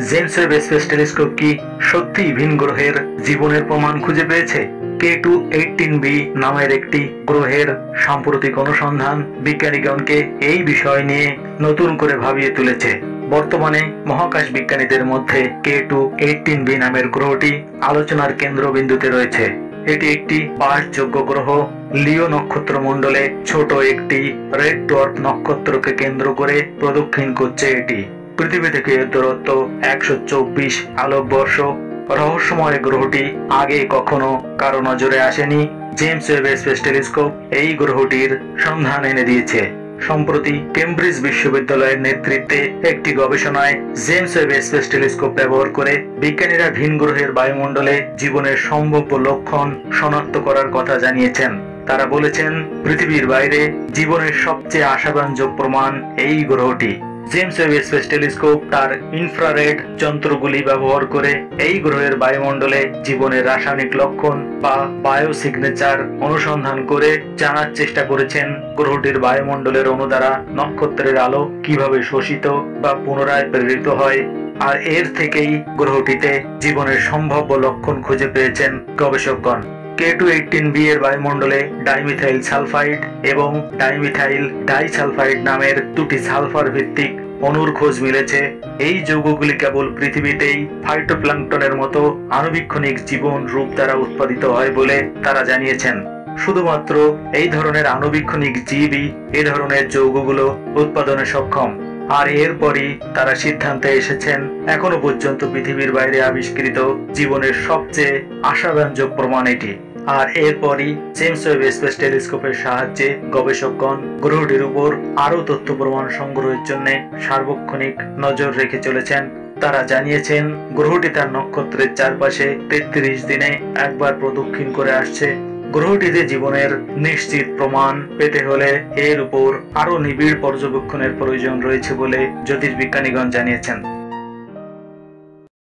James Webb space telescope কি সত্যি ভিন গ্রহের জীবনের প্রমাণ খুঁজে পেয়েছে? K2-18b নামের একটি গ্রহের সাম্প্রতিক অনুসন্ধান বিজ্ঞানীগণকে এই বিষয় নিয়ে নতুন করে ভাবিয়ে তুলেছে। বর্তমানে মহাকাশ বিজ্ঞানীদের মধ্যে K2-18b নামের গ্রহটি আলোচনার কেন্দ্রবিন্দুতে রয়েছে। এটি একটি বাসযোগ্য গ্রহ। লিও নক্ষত্র মণ্ডলে ছোট একটি রেড ডোয়ার্ফ নক্ষত্রকে কেন্দ্র করে প্রদক্ষিণ করছে এটি। পৃথিবী থেকে এর দূরত্ব 124 আলোকবর্ষ। রহস্যময় গ্রহটি আগে কখনো কারো নজরে আসেনি। জেমস ওয়েব স্পেস টেলিস্কোপ এই গ্রহটির সন্ধান এনে দিয়েছে। সম্প্রতি কেমব্রিজ বিশ্ববিদ্যালয়ের নেতৃত্বে একটি গবেষণায় জেমস ওয়েব স্পেস টেলিস্কোপ ব্যবহার করে বিজ্ঞানীরা ভিন গ্রহের বায়ুমণ্ডলে জীবনের সম্ভাব্য লক্ষণ শনাক্ত করার কথা জানিয়েছেন। তারা বলেছেন, পৃথিবীর বাইরে জীবনের সবচেয়ে আশাব্যঞ্জক প্রমাণ এই গ্রহটি। জেমস ওয়েব স্পেস টেলিস্কোপ তার ইনফ্রারেড যন্ত্রগুলি ব্যবহার করে এই গ্রহের বায়ুমণ্ডলে জীবনের রাসায়নিক লক্ষণ বা বায়োসিগনেচার অনুসন্ধান করে জানার চেষ্টা করেছেন গ্রহটির বায়ুমণ্ডলের অণু দ্বারা নক্ষত্রের আলো কিভাবে শোষিত বা পুনরায় প্রেরিত হয়। আর এর থেকেই গ্রহটিতে জীবনের সম্ভাব্য লক্ষণ খুঁজে পেয়েছেন গবেষকগণ। K2-18b এর বায়ুমণ্ডলে ডাইমিথাইল সালফাইড এবং ডাইমিথাইল ডাইসালফাইড নামের দুটি সালফার ভিত্তিক অণুর খোঁজ মিলেছে। এই যৌগগুলি কেবল পৃথিবীতেই ফাইটোপ্ল্যাঙ্কটনের মতো আণুবীক্ষণিক জীবন রূপ দ্বারা উৎপাদিত হয় বলে তারা জানিয়েছেন। শুধুমাত্র এই ধরনের আণুবীক্ষণিক জীবই এ ধরনের যৌগগুলো উৎপাদনে সক্ষম। আর এরপরই তারা সিদ্ধান্তে এসেছেন এখনো পর্যন্ত পৃথিবীর বাইরে আবিষ্কৃত জীবনের সবচেয়ে আশাব্যঞ্জক প্রমাণ এটি। আর এরপরই জেমস ওয়েব স্পেস টেলিস্কোপের সাহায্যে গবেষকগণ গ্রহটির উপর আরো তথ্য প্রমাণ সংগ্রহের জন্য সার্বক্ষণিক নজর রেখে চলেছেন। তারা জানিয়েছেন গ্রহটি তার নক্ষত্রের চারপাশে 33 দিনে একবার প্রদক্ষিণ করে আসছে। গ্রহটিতে জীবনের নিশ্চিত প্রমাণ পেতে হলে এর উপর আরো নিবিড় পর্যবেক্ষণের প্রয়োজন রয়েছে বলে জ্যোতির্বিজ্ঞানীগণ জানিয়েছেন।